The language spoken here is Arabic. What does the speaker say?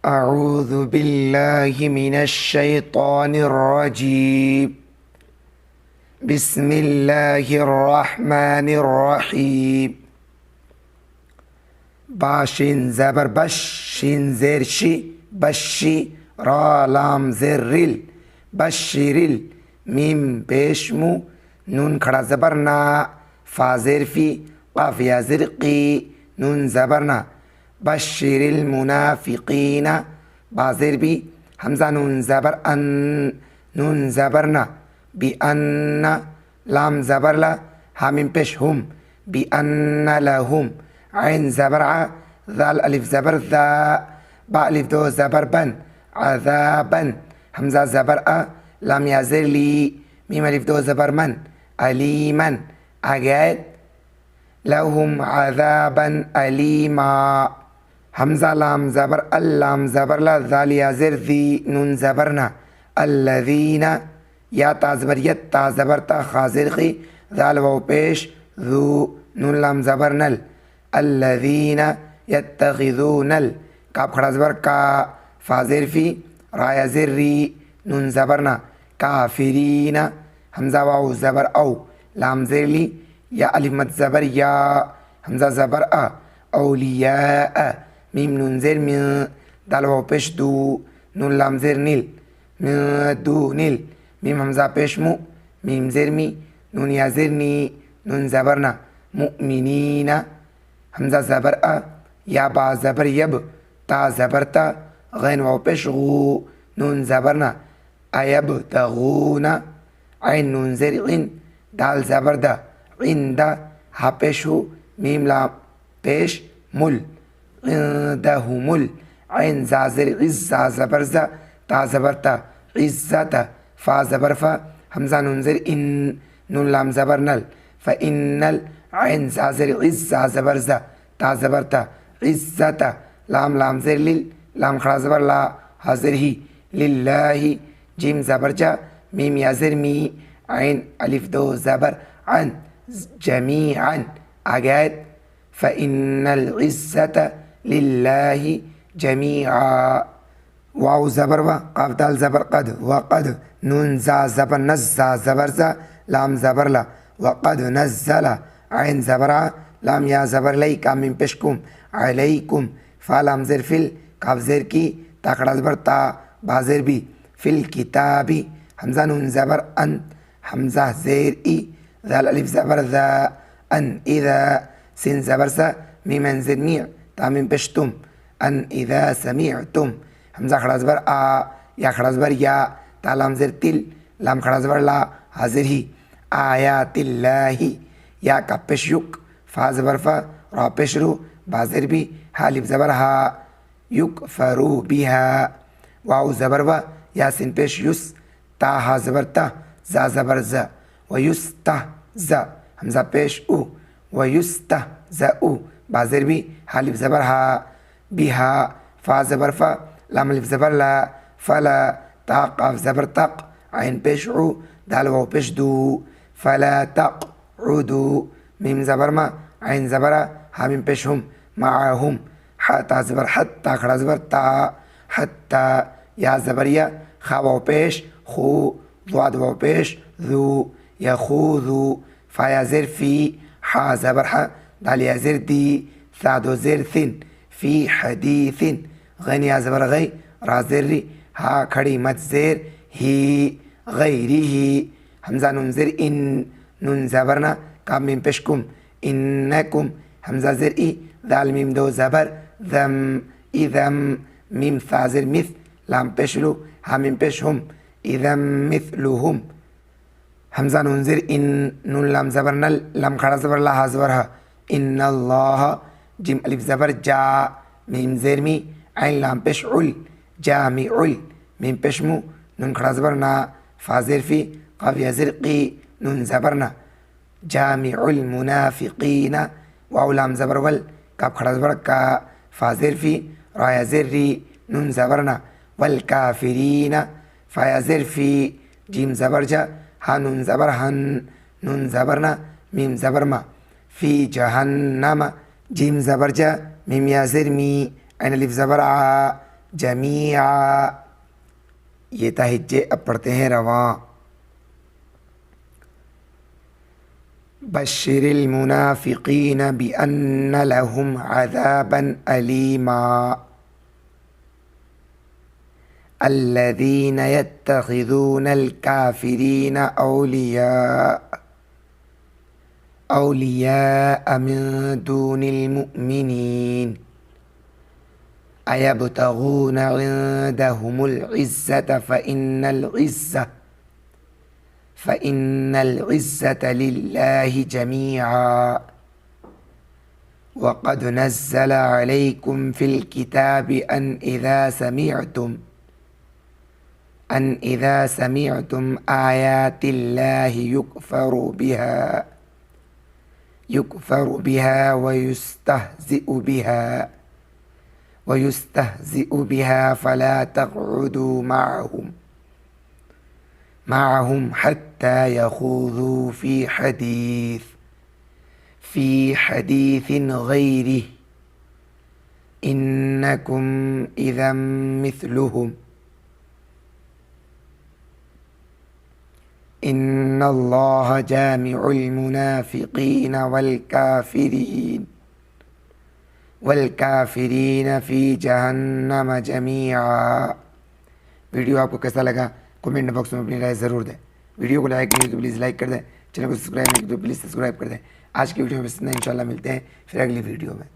أعوذ بالله من الشيطان الرجيم. بسم الله الرحمن الرحيم. باشين زبر بش شين زير شي بشي را لام زرل بشرل ميم بشمو نون کھڑا زبرنا فازر في قاف يا زرقي نون زبرنا بشر المنافقين بازر بي همزة نون زبر أن نون زبرنا بأن لام زبر لا همين بش هم بأن لهم عين زبر ع ذال ألف زبر ذا با ألف دو زبر بن عذابا همزة زبر أ لام يزر لي ميم ألف دو زبر من أليما أجاد لهم عذابا أليما همزة لام زبر اللام زبر لا ذال يزر ذي نون زبرنا الذين يا تازبر يت تازبر تا خازر خي ذال و پیش ذو نون لام زبر نل الذين يتخذون كاب خڑا زبر کا فازر في را يزر ري نون زبرنا كافرين همزة واو زبر أو لام زر لي يا ألف مد زبر يا همزة زبر أ أولياء ميم نون زر من دال واو پیش دو نون لام زر نيل من دو نيل ميم همزة پیش مو ميم زر مي نون يا زر ني نون زبرنا مؤمنين همزة زبر أ يا با زبر يب تا زبر تا غين واو پیش غو نون زبرنا أيب تغون عين نون زر عين دال زبر دا عند ها پیشو ميم لام پیش مل عندهم عين زازر عز زبر ز تا زبر تا عزة فا زبر فا همزة نون زر إن نون لام زبر نل فإن عين زازر عز زبر ز تا زبر تا عزة لام زر لل لام خڑا زبر لا حاضر هي لله جيم زبر جا ميم يزر مي عين ألف دو زبر عن جميعا أجاد فإن العزة لله جميعا واو زبر و قاف دال زبر قد وقد نون زا زبر نزا زبر زا لام زبر لا وقد نزل عين زبر لام يا زبر لي كام من بشكم عليكم فلام زر فيل قاف زر كي تاقڑا زبر تا بازر بي في الكتاب همزة نون زبر أن همزة زير إي ذا الألف زبر ذا أن إذا سين زبر سا ميم زر ميع تامين بشتم أن إذا سمعتم همزة خڑا زبر آ يا خڑا زبر يا تا لام زر تل لام خڑا زبر لا حاضر هي آيات الله يا كبش يك فا زبر فا را بشرو بازر بي حالف زبر ها يكفروا بها واو زبر و يا سين بش يس تا ها زبر تا زا زبر زا ويسته زا همزة بيش او ويسته زا او بازر بي حالف زبر ها بها فا زبر فا لام الف زبر لا فلا تا قاف زبر تق عين بيش عو دال واو بيش دو فلا تقعدو ميم زبر ما عين زبر ها ميم بيش هم معهم حتى زبر حتى خڑا زبر تا حتى يا زبر يا خا واو بيش خو ضاد واو بيش ذو يخوذ فا زر في حا زبر ح دال يا زر دي ثادو زر ثن في حديث غين يا زبر غي را زر ها کھڑی مت زر هي غيره همزة نون زر إن نون زبرنا كام من بشكم إنكم همزة زر إي ذال ميم دو زبر ذم إذم ميم ثا زر مثل لام بشلو ها ميم بشهم إذا مثلهم همزة نون زر إن نون لام زبر نل لام خڑا زبر لا ها زبرها إن الله جيم ألف زبر جا ميم زر مي عين لام بش عل جامع ميم بشمو نون خڑا زبرنا فازر في قاف يا زرقي نون زبرنا جامع المنافقين واو لام زبر ول كاب خڑا زبر كا فازر في را يا زري نون زبرنا والكافرين فا زر في جيم زبر جا ها نون زبر هن نون زبرنا ميم زبر ما في جهنم جيم زبر جا ميم يا زر مي عين الف زبر ع जमीआ, ये तहज्जे अब पढ़ते हैं रवां। बश्शिरिल मुनाफिकीन बिअन्न लहुम अज़ाबन अलीमा अल्लज़ीन यत्तखिज़ूनल काफ़िरीन औलिया मिन दूनिल मुमिनीन अयब्तगून इंदहुमुल इज़्ज़त फ़इन्नल इज़्ज़त लिल्लाहि जमीआ वक़द नज़्ज़ल अलैकुम फ़िल किताबि अन इज़ा समिअतुम आयातिल्लाहि युकफ़रु बिहा वयुस्तहज़िउ बिहा फ़ला तक़उदू معهم حتى يخوضوا في حديث غيره إنكم إذا مثلهم إن الله جامع المنافقين والكافرين في जहन्नम जमीआ। वीडियो आपको कैसा लगा कमेंट बॉक्स में अपनी राय ज़रूर दें। वीडियो को लाइक नहीं तो प्लीज़ लाइक कर दें, चैनल को सब्सक्राइब नहीं तो प्लीज़ सब्सक्राइब कर दें। आज की वीडियो में इतना, इंशाल्लाह मिलते हैं फिर अगली वीडियो में।